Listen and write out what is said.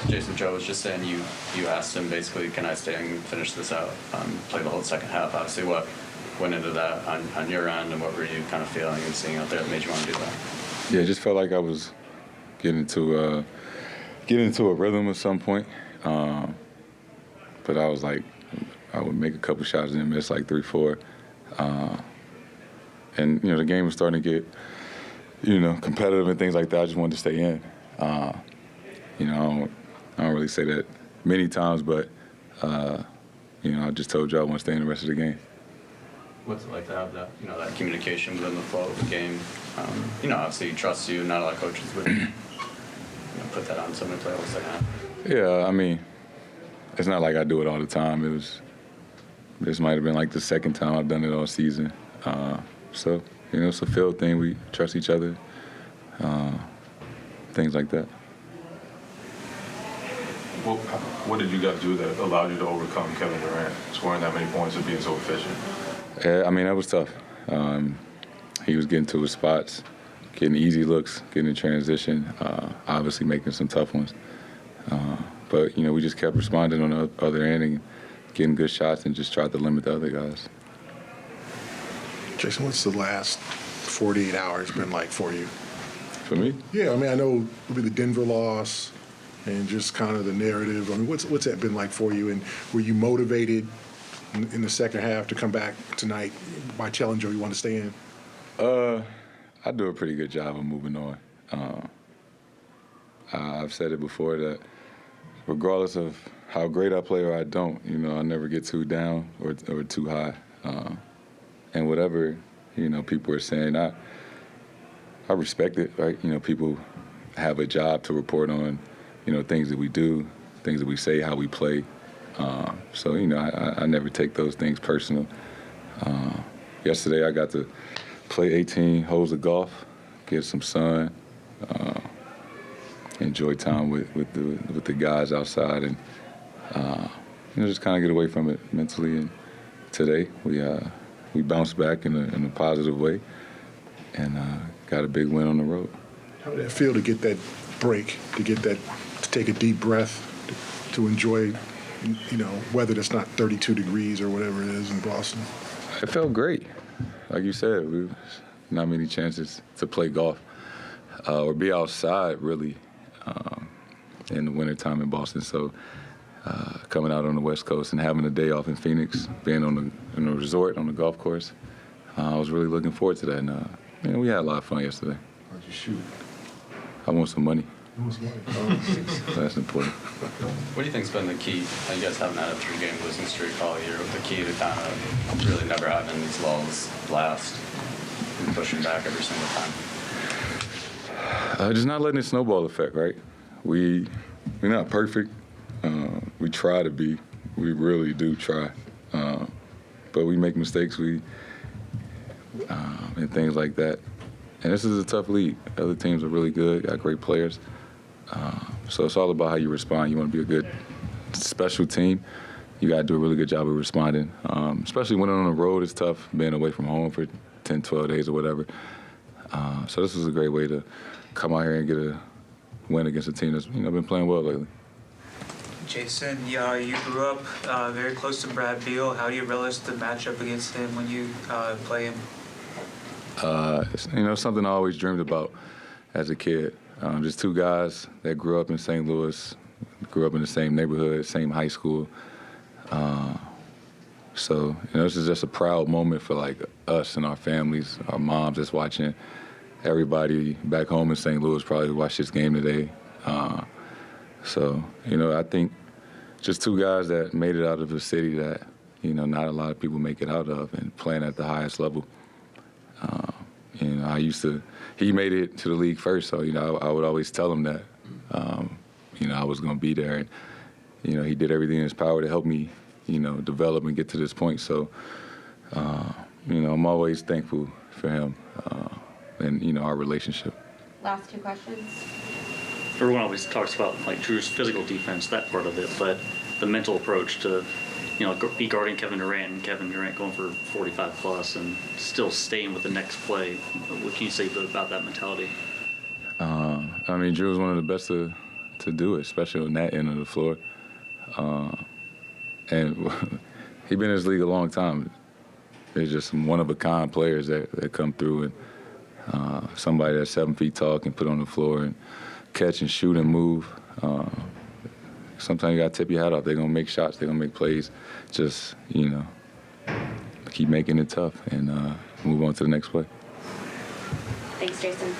Jason, Joe was just saying you asked him basically, can I stay and finish this out, play the whole second half. Obviously, what went into that on your end, and what were you kind of feeling and seeing out there that made you want to do that? Yeah, it just felt like I was getting into a rhythm at some point. But I was like, I would make a couple shots and then miss like 3, 4. And, the game was starting to get, competitive and things like that. I just wanted to stay in. I don't really say that many times, but, I just told you I want to stay in the rest of the game. What's it like to have that, that communication within the flow of the game? Obviously he trusts you. Not a lot of coaches would put that on someone to play all the second half. Yeah, I mean, it's not like I do it all the time. This might have been like the second time I've done it all season. So, it's a field thing. We trust each other, things like that. Well, what did you guys do that allowed you to overcome Kevin Durant, scoring that many points and being so efficient? Yeah, I mean, that was tough. He was getting to his spots, getting easy looks, getting in transition, obviously making some tough ones. But, we just kept responding on the other end and getting good shots and just tried to limit the other guys. Jayson, what's the last 48 hours been like for you? For me? Yeah, I mean, I know it'll be the Denver loss and just kind of the narrative. I mean, what's that been like for you? And were you motivated in the second half to come back tonight by telling Joe you want to stay in? I do a pretty good job of moving on. I've said it before that regardless of how great I play or I don't, I never get too down or too high. And whatever, people are saying, I respect it, right? People have a job to report on, things that we do, things that we say, how we play. So, I never take those things personal. Yesterday I got to play 18 holes of golf, get some sun, enjoy time with the guys outside, and just kind of get away from it mentally. And today we bounced back in a positive way and got a big win on the road. How did it feel to get that break, to take a deep breath, to enjoy, weather that's not 32 degrees or whatever it is in Boston? It felt great. Like you said, not many chances to play golf or be outside, really, in the wintertime in Boston. So coming out on the West Coast and having a day off in Phoenix, being in a resort on the golf course, I was really looking forward to that. And we had a lot of fun yesterday. How'd you shoot? I want some money. You want some money? That's important. What do you think's been the key? You guys haven't had a 3-game losing streak all year. The key to kind of really never having these lulls last and pushing back every single time? Just not letting it snowball effect, right? We're not perfect. We try to be. We really do try. But we make mistakes. And things like that. And this is a tough league. Other teams are really good, got great players. So it's all about how you respond. You want to be a good special team. You got to do a really good job of responding. Especially when on the road, it's tough being away from home for 10, 12 days or whatever. So this was a great way to come out here and get a win against a team that's been playing well lately. Jayson, you grew up very close to Brad Beal. How do you relish the matchup against him when you play him? Something I always dreamed about as a kid. Just two guys that grew up in St. Louis, grew up in the same neighborhood, same high school. So, this is just a proud moment for, like, us and our families, our moms that's watching. Everybody back home in St. Louis probably watched this game today. So, I think just two guys that made it out of a city that, not a lot of people make it out of and playing at the highest level. He made it to the league first, so, I would always tell him that, I was going to be there. And, he did everything in his power to help me, develop and get to this point. So, I'm always thankful for him and, our relationship. Last 2 questions. Everyone always talks about, like, Drew's physical defense, that part of it, but the mental approach to, be guarding Kevin Durant and Kevin Durant going for 45+ and still staying with the next play. What can you say about that mentality? Drew was one of the best to to do it, especially on that end of the floor. And he's been in this league a long time. There's just some one-of-a-kind players that come through, and somebody that's 7 feet tall can put on the floor and catch and shoot and move. Sometimes you got to tip your hat off. They're going to make shots. They're going to make plays. Just, keep making it tough and move on to the next play. Thanks, Jayson.